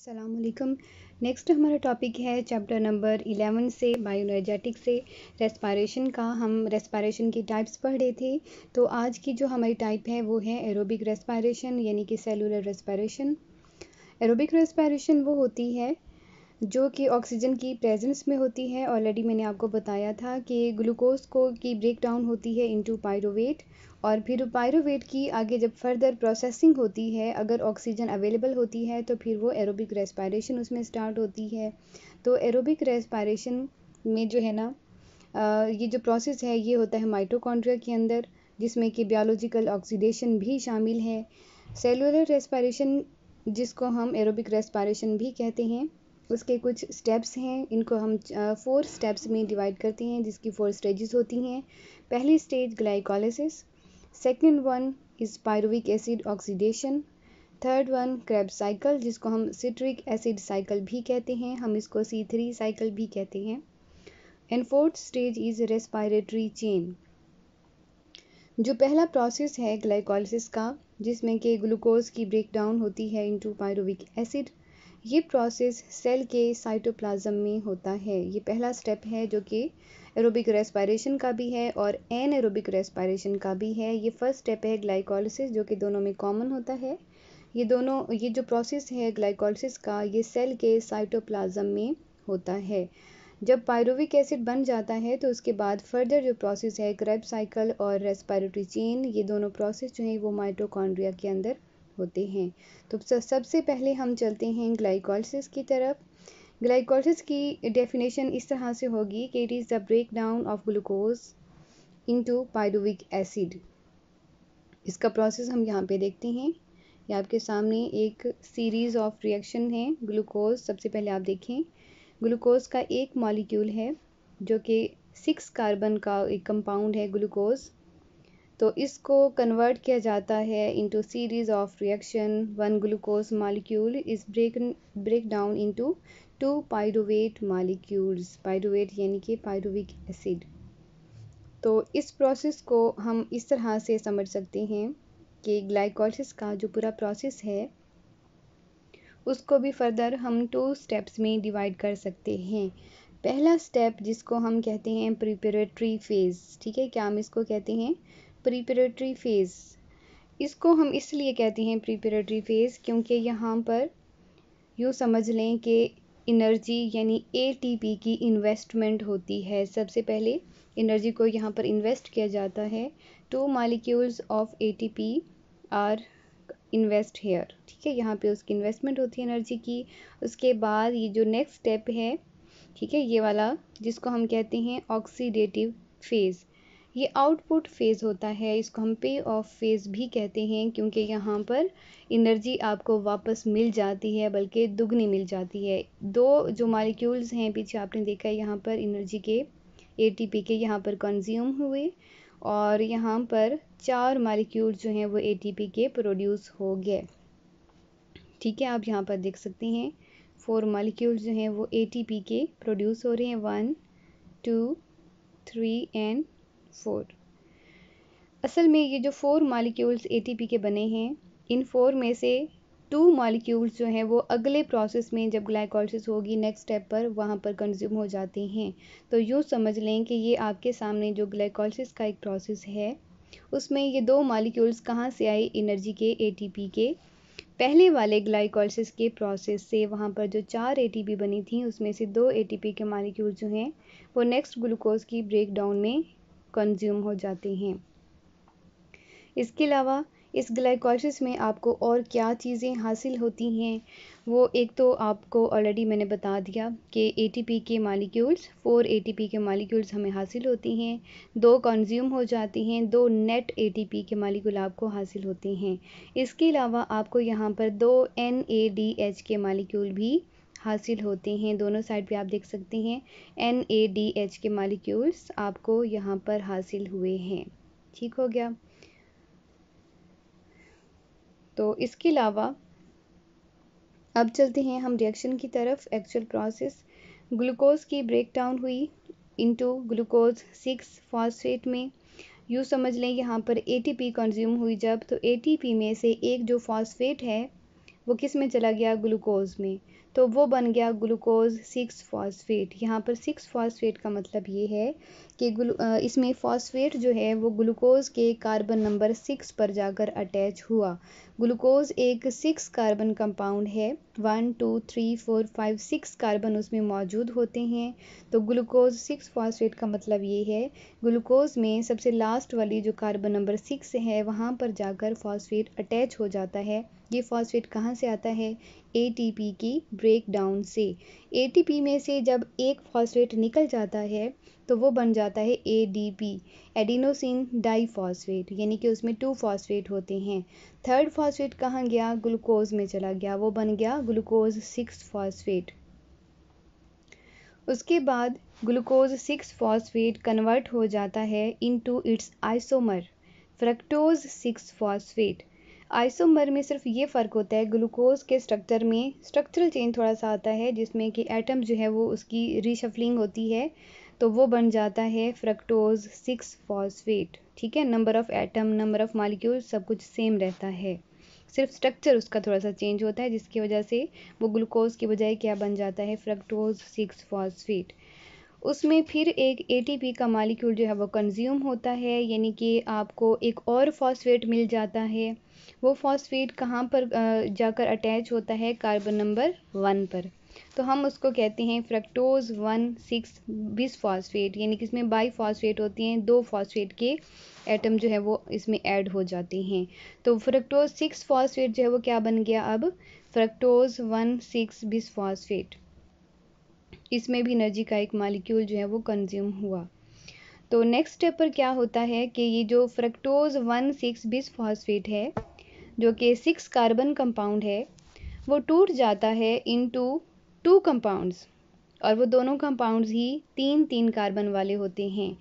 अस्सलामुअलैकुम। नेक्स्ट हमारा टॉपिक है चैप्टर नंबर 11 से बायोएनर्जेटिक से रेस्पिरेशन का। हम रेस्पिरेशन की टाइप्स पढ़ रहे थे। तो आज की जो हमारी टाइप है वो है एरोबिक रेस्पिरेशन यानी कि सेलुलर रेस्पिरेशन। एरोबिक रेस्पिरेशन वो होती है जो कि ऑक्सीजन की प्रेजेंस में होती है। ऑलरेडी मैंने आपको बताया था कि ग्लूकोज की ब्रेक डाउन होती है इनटू पायरोवेट, और फिर पायरोवेट की आगे जब फर्दर प्रोसेसिंग होती है, अगर ऑक्सीजन अवेलेबल होती है तो फिर वो एरोबिक रेस्पिरेशन उसमें स्टार्ट होती है। तो एरोबिक रेस्पिरेशन में जो है ना ये जो प्रोसेस है ये होता है माइटोकॉन्ड्रिया के अंदर, जिसमें कि बायोलॉजिकल ऑक्सीडेशन भी शामिल है। सेलुलर रेस्पिरेशन जिसको हम एरोबिक रेस्पिरेशन भी कहते हैं, उसके कुछ स्टेप्स हैं। इनको हम 4 स्टेप्स में डिवाइड करते हैं, जिसकी 4 स्टेजेस होती हैं। पहली stage glycolysis, second one is pyruvic acid oxidation, third one Krebs cycle जिसको हम सिट्रिक एसिड साइकिल भी कहते हैं, हम इसको C3 साइकिल भी कहते हैं, and fourth stage is respiratory chain. जो पहला प्रोसेस है ग्लाइकोलिसिस का, जिसमें कि ग्लूकोज की ब्रेक डाउन होती है इनटू पायरुविक एसिड, ये प्रोसेस सेल के साइटोप्लाज्म में होता है। ये पहला स्टेप है जो कि एरोबिक रेस्पिरेशन का भी है और एनएरोबिक रेस्पिरेशन का भी है। ये फर्स्ट स्टेप है ग्लाइकोलिसिस, जो कि दोनों में कॉमन होता है। ये जो प्रोसेस है ग्लाइकोलिसिस का, ये सेल के साइटोप्लाज्म में होता है। जब पायरुविक एसिड बन जाता है तो उसके बाद फर्दर जो प्रोसेस है क्रेब्स साइकिल और रेस्पिरेटरी चेन, ये दोनों प्रोसेस जो हैं वो माइटोकॉन्ड्रिया के अंदर होते हैं। तो सबसे पहले हम चलते हैं ग्लाइकोलिसिस की तरफ। ग्लाइकोलिसिस की डेफिनेशन इस तरह से होगी कि it is the break down of glucose into pyruvic acid. इसका प्रोसेस हम यहाँ पे देखते हैं। ये आपके सामने एक सीरीज ऑफ रिएक्शन है। ग्लूकोज सबसे पहले आप देखें, ग्लूकोज का एक मॉलिक्यूल है जो कि 6 कार्बन का एक कंपाउंड है ग्लूकोज। तो इसको कन्वर्ट किया जाता है into series of reaction. One glucose molecule is break down into 2 pyruvate molecules, pyruvate यानी कि पायरुविक एसिड। तो इस प्रोसेस को हम इस तरह से समझ सकते हैं कि ग्लाइकोलिसिस का जो पूरा प्रोसेस है उसको भी फर्दर हम 2 स्टेप्स में डिवाइड कर सकते हैं। पहला स्टेप जिसको हम कहते हैं प्रिपरेटरी फेज़, ठीक है, क्या हम इसको कहते हैं प्रिपरेटरी फेज़। इसको हम इसलिए कहते हैं प्रिपरेटरी फेज़ क्योंकि यहाँ पर यूँ समझ लें कि एनर्जी यानी ATP की इन्वेस्टमेंट होती है। सबसे पहले एनर्जी को यहाँ पर इन्वेस्ट किया जाता है। 2 molecules of ATP are invest here, ठीक है, यहाँ पे उसकी इन्वेस्टमेंट होती है एनर्जी की। उसके बाद ये जो नेक्स्ट स्टेप है, ठीक है, ये वाला जिसको हम कहते हैं ऑक्सीडेटिव फेज़, ये आउटपुट फेज़ होता है। इसको हम पे ऑफ फेज़ भी कहते हैं क्योंकि यहाँ पर एनर्जी आपको वापस मिल जाती है, बल्कि दुगनी मिल जाती है। 2 जो मॉलिक्यूल्स हैं पीछे आपने देखा है, यहाँ पर एनर्जी के ATP के यहाँ पर कंज्यूम हुए, और यहाँ पर 4 मॉलिक्यूल जो हैं वो ATP के प्रोड्यूस हो गए, ठीक है। आप यहाँ पर देख सकते हैं 4 मॉलिक्यूल्स जो हैं वो ATP के प्रोड्यूस हो रहे हैं, 1 2 3 एंड 4। असल में ये जो 4 मॉलिक्यूल्स ATP के बने हैं, इन 4 में से 2 मॉलिक्यूल्स जो हैं वो अगले प्रोसेस में जब ग्लाइकोलिसिस होगी नेक्स्ट स्टेप पर, वहाँ पर कंज्यूम हो जाते हैं। तो यूँ समझ लें कि ये आपके सामने जो ग्लाइकोलिसिस का एक प्रोसेस है, उसमें ये 2 मॉलिक्यूल्स कहाँ से आए, एनर्जी के ATP के पहले वाले ग्लाइकोलिसिस के प्रोसेस से। वहाँ पर जो 4 ATP बनी थी उसमें से 2 ATP के मॉलिक्यूल जो हैं वो नेक्स्ट ग्लूकोज की ब्रेक डाउन में कंज्यूम हो जाते हैं। इसके अलावा इस ग्लाइकोलिसिस में आपको और क्या चीज़ें हासिल होती हैं, वो एक तो आपको ऑलरेडी मैंने बता दिया कि ATP के मॉलिक्यूल्स 4 ATP के मॉलिक्यूल्स हमें हासिल होती हैं, 2 कंज्यूम हो जाती हैं, 2 नेट ATP के मॉलिक्यूल आपको हासिल होते हैं। इसके अलावा आपको यहाँ पर 2 NADH के मॉलिक्यूल भी हासिल होते हैं। दोनों साइड पे आप देख सकते हैं NADH के मॉलिक्यूल्स आपको यहाँ पर हासिल हुए हैं, ठीक हो गया। तो इसके अलावा अब चलते हैं हम रिएक्शन की तरफ। एक्चुअल प्रोसेस, ग्लूकोज की ब्रेक डाउन हुई इनटू ग्लूकोज 6 फॉस्फेट में। यूँ समझ लें यहाँ पर ATP कंज्यूम हुई जब, तो ATP में से एक जो फॉस्फेट है वो किस में चला गया, ग्लूकोज में, तो वो बन गया ग्लूकोज 6 फॉस्फेट। यहाँ पर 6 फॉस्फेट का मतलब ये है कि इसमें फॉस्फेट जो है वो ग्लूकोज के कार्बन नंबर 6 पर जाकर अटैच हुआ। ग्लूकोज एक 6 कार्बन कंपाउंड है, 1 2 3 4 5 6 कार्बन उसमें मौजूद होते हैं। तो ग्लूकोज 6 फॉस्फेट का मतलब ये है ग्लूकोज में सबसे लास्ट वाली जो कार्बन नंबर 6 है वहाँ पर जाकर फॉस्फेट अटैच हो जाता है। ये फॉस्फेट कहाँ से आता है, एटीपी की ब्रेकडाउन से। एटीपी में से जब एक फॉस्फेट निकल जाता है तो वो बन जाता है एडीपी, एडिनोसिन डाइफॉस्फेट, यानी कि उसमें 2 फॉस्फेट होते हैं। थर्ड फॉस्फेट कहाँ गया, ग्लूकोज में चला गया, वो बन गया ग्लूकोज 6 फॉस्फेट। उसके बाद ग्लूकोज 6 फॉस्फेट कन्वर्ट हो जाता है into its isomer fructose 6 phosphate. Isomer में सिर्फ ये फ़र्क होता है, ग्लूकोज के स्ट्रक्चर में स्ट्रक्चरल चेंज थोड़ा सा आता है जिसमें कि एटम जो है वो उसकी रीशफलिंग होती है, तो वो बन जाता है फ्रक्टोज 6 फॉस्फेट। ठीक है, number of atom, number of molecule सब कुछ सेम रहता है, सिर्फ स्ट्रक्चर उसका थोड़ा सा चेंज होता है जिसकी वजह से वो ग्लूकोज की बजाय क्या बन जाता है, फ्रक्टोज 6 फॉस्फेट। उसमें फिर एक एटीपी का मॉलिक्यूल जो है वो कंज्यूम होता है, यानी कि आपको एक और फॉस्फेट मिल जाता है। वो फॉस्फेट कहाँ पर जाकर अटैच होता है, कार्बन नंबर 1 पर, तो हम उसको कहते हैं फ्रक्टोज 1,6 बिस फॉस्फेट, यानी कि इसमें बाई फॉस्फेट होती हैं, 2 फॉस्फेट के एटम जो है वो इसमें ऐड हो जाते हैं। तो फ्रक्टोज 6 फॉस्फेट जो है वो क्या बन गया, अब फ्रक्टोज 1,6 बिस फॉस्फेट। इसमें भी एनर्जी का एक मॉलिक्यूल जो है वो कंज्यूम हुआ। तो नेक्स्ट स्टेप पर क्या होता है कि ये जो फ्रक्टोज 1,6 बिस फॉस्फेट है जो कि 6 कार्बन कंपाउंड है, वो टूट जाता है इनटू 2 कंपाउंड्स, और वो दोनों कंपाउंड्स ही 3 कार्बन वाले होते हैं।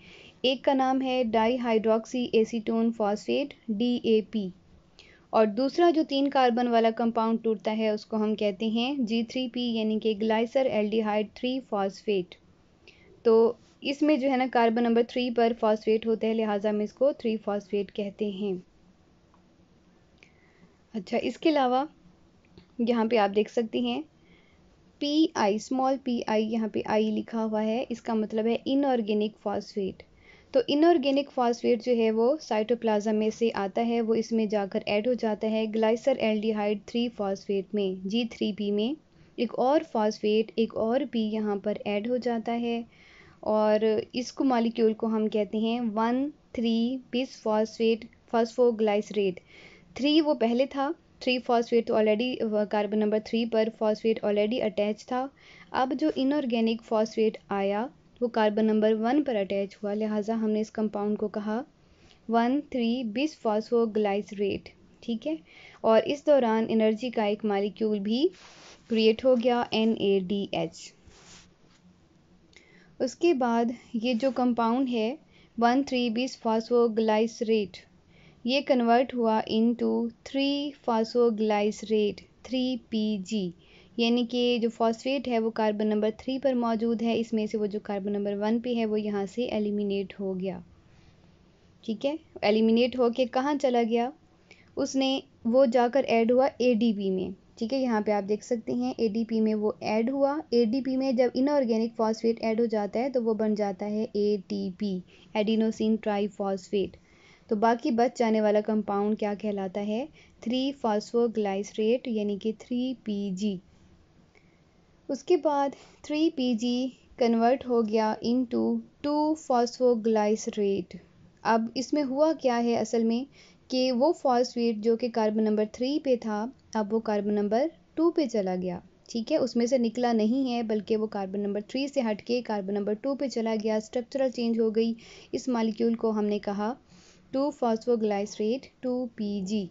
एक का नाम है डाईहाइड्रोक्सी एसीटोन फॉस्फेट DAP, और दूसरा जो 3 कार्बन वाला कंपाउंड टूटता है उसको हम कहते हैं G3P, यानी कि ग्लाइसर एल्डिहाइड 3 फॉस्फेट। तो इसमें जो है ना कार्बन नंबर 3 पर फॉस्फेट होते हैं, लिहाजा हम इसको 3 फॉस्फेट कहते हैं। अच्छा, इसके अलावा यहाँ पे आप देख सकते हैं PI, स्मॉल PI, यहाँ पे I लिखा हुआ है, इसका मतलब है इनऑर्गेनिक फॉस्फेट। तो इनऑर्गेनिक फॉस्फेट जो है वो साइटोप्लाज्म में से आता है, वो इसमें जाकर ऐड हो जाता है ग्लाइसर एल्डिहाइड 3 फॉस्फेट में, G3P में। एक और फॉस्फेट, एक और P यहाँ पर ऐड हो जाता है, और इसको मॉलिक्यूल को हम कहते हैं 1,3 बिस फॉस्फेट फॉस्फोग्लाइसरेट। 3 वो पहले था, 3 फॉस्फेट तो ऑलरेडी कार्बन नंबर 3 पर फॉस्फेट ऑलरेडी अटैच था। अब जो इनऑर्गेनिक फॉस्फेट आया वो कार्बन नंबर 1 पर अटैच हुआ, लिहाजा हमने इस कंपाउंड को कहा 1,3 बिस फॉस्फोग्लाइसरेट। ठीक है, और इस दौरान एनर्जी का एक मॉलिक्यूल भी क्रिएट हो गया, NADH। उसके बाद ये जो कंपाउंड है 1,3 बिस फॉस्फोग्लाइसरेट, ये कन्वर्ट हुआ इनटू 3 फॉस्फोग्लाइसरेट 3PG, यानी कि जो फॉस्फेट है वो कार्बन नंबर 3 पर मौजूद है, इसमें से वो जो कार्बन नंबर 1 पे है वो यहाँ से एलिमिनेट हो गया। ठीक है, एलिमिनेट होके कहाँ चला गया, उसने वो जाकर ऐड हुआ ADP में। ठीक है, यहाँ पे आप देख सकते हैं ADP में वो ऐड हुआ। ADP में जब इनऑर्गेनिक फॉस्फेट ऐड हो जाता है तो वो बन जाता है ATP, एडिनोसिन ट्राइफॉस्फेट। तो बाकी बच जाने वाला कंपाउंड क्या कहलाता है, 3 फॉस्फोग्लाइसरेट, यानी कि 3PG। उसके बाद 3PG कन्वर्ट हो गया इनटू 2 फॉस्फोग्लाइसरेट। अब इसमें हुआ क्या है असल में कि वो फॉस्फेट जो कि कार्बन नंबर 3 पे था, अब वो कार्बन नंबर 2 पे चला गया। ठीक है, उसमें से निकला नहीं है, बल्कि वो कार्बन नंबर 3 से हट के कार्बन नंबर 2 पे चला गया, स्ट्रक्चरल चेंज हो गई। इस मॉलिक्यूल को हमने कहा 2 फॉस्फोग्लाइसरेट 2PG।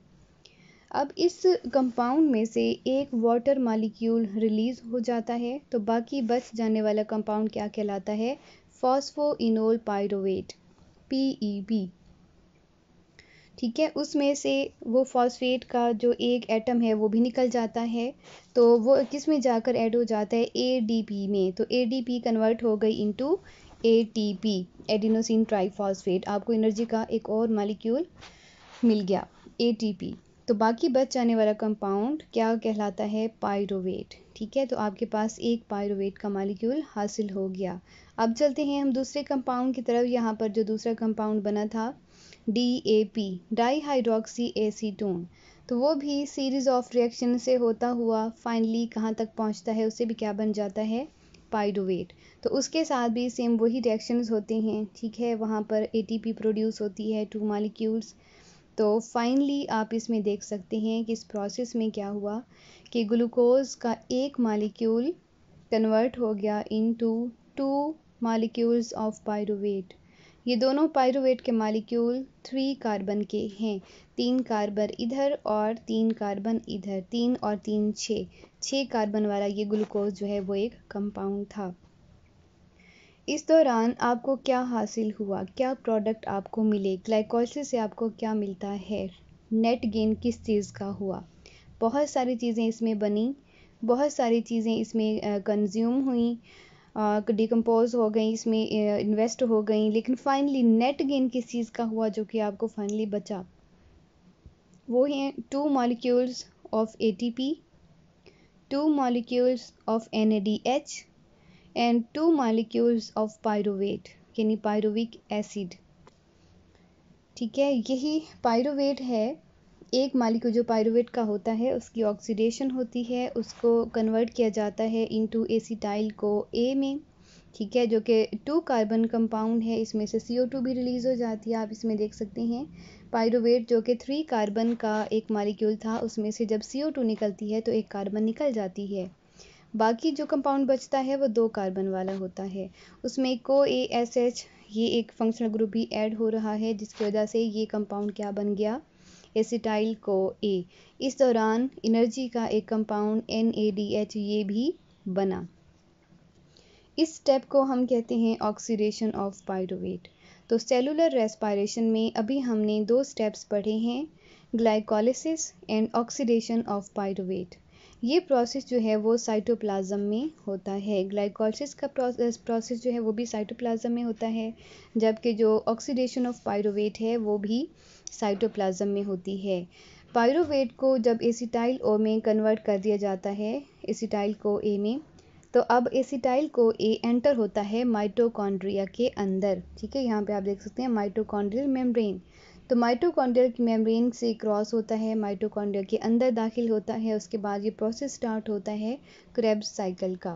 अब इस कंपाउंड में से एक वाटर मॉलिक्यूल रिलीज हो जाता है, तो बाकी बच जाने वाला कंपाउंड क्या कहलाता है, फॉस्फोइनोल पाइरोवेट, PEP। ठीक है, उसमें से वो फॉस्फेट का जो एक एटम है वो भी निकल जाता है, तो वो किस में जाकर ऐड हो जाता है, ADP में। तो ADP कन्वर्ट हो गई इनटू ATP, एडिनोसिन ट्राइफॉस्फेट। आपको एनर्जी का एक और मॉलिक्यूल मिल गया, ATP। तो बाकी बच जाने वाला कंपाउंड क्या कहलाता है? पायरुवेट। ठीक है, तो आपके पास एक पायरुवेट का मॉलिक्यूल हासिल हो गया। अब चलते हैं हम दूसरे कंपाउंड की तरफ। यहाँ पर जो दूसरा कंपाउंड बना था DAP, डाईहाइड्रोक्सी एसीटोन, तो वो भी सीरीज ऑफ रिएक्शन से होता हुआ फाइनली कहाँ तक पहुँचता है, उससे भी क्या बन जाता है? पायरुवेट। तो उसके साथ भी सेम वही रिएक्शंस होते हैं। ठीक है, वहाँ पर ATP प्रोड्यूस होती है 2 मॉलिक्यूल्स। तो फाइनली आप इसमें देख सकते हैं कि इस प्रोसेस में क्या हुआ कि ग्लूकोज का एक मॉलिक्यूल कन्वर्ट हो गया इनटू 2 मॉलिक्यूल्स ऑफ पायरुवेट। ये दोनों पायरुवेट के मॉलिक्यूल 3 कार्बन के हैं। 3 कार्बन इधर और 3 कार्बन इधर, 3 और 3 6 कार्बन वाला ये ग्लूकोज जो है वो एक कंपाउंड था। इस दौरान आपको क्या हासिल हुआ, क्या प्रोडक्ट आपको मिले, ग्लाइकोलिसिस से आपको क्या मिलता है, नेट गेन किस चीज़ का हुआ? बहुत सारी चीज़ें इसमें बनी, बहुत सारी चीज़ें इसमें कंज्यूम हुई, डिकम्पोज हो गई, इसमें इन्वेस्ट हो गई, लेकिन फाइनली नेट गेन किस चीज़ का हुआ जो कि आपको फाइनली बचा? वो हैं 2 molecules of ATP, 2 molecules of NADH and 2 molecules of pyruvate यानी पायरुविक एसिड। ठीक है, यही पायरुवेट है। एक मॉलिक्यूल जो पायरुवेट का होता है उसकी ऑक्सीडेशन होती है, उसको कन्वर्ट किया जाता है इनटू एसिटाइल को A में। ठीक है, जो कि 2 कार्बन कंपाउंड है, इसमें से CO2 भी रिलीज हो जाती है। आप इसमें देख सकते हैं पायरुवेट जो कि 3 कार्बन का एक मॉलिक्यूल था, उसमें से जब CO2 निकलती है तो एक कार्बन निकल जाती है। बाकी जो कंपाउंड बचता है वो 2 कार्बन वाला होता है। उसमें CoASH ये एक फंक्शनल ग्रुप भी ऐड हो रहा है, जिसकी वजह से ये कंपाउंड क्या बन गया? Acetyl CoA। इस दौरान एनर्जी का एक कंपाउंड NADH ये भी बना। इस स्टेप को हम कहते हैं ऑक्सीडेशन ऑफ पायरुवेट। तो सेलुलर रेस्पिरेशन में अभी हमने 2 स्टेप्स पढ़े हैं, glycolysis and oxidation of pyruvate. ये प्रोसेस जो है वो साइटोप्लाज्म में होता है। ग्लाइकोलिसिस का प्रोसेस जो है वो भी साइटोप्लाज्म में होता है, जबकि जो ऑक्सीडेशन ऑफ पायरुवेट है वो भी साइटोप्लाज्म में होती है। पायरुवेट को जब एसिटाइल O में कन्वर्ट कर दिया जाता है, एसिटाइल को A में, तो अब एसिटाइल को A एंटर होता है माइटोकॉन्ड्रिया के अंदर। ठीक है, यहाँ पे आप देख सकते हैं माइटोकॉन्ड्रियल मेम्ब्रेन। तो माइटोकॉन्ड्रियल मेम्ब्रेन से क्रॉस होता है, माइटोकॉन्ड्रिया के अंदर दाखिल होता है। उसके बाद ये प्रोसेस स्टार्ट होता है क्रेब्स साइकिल का।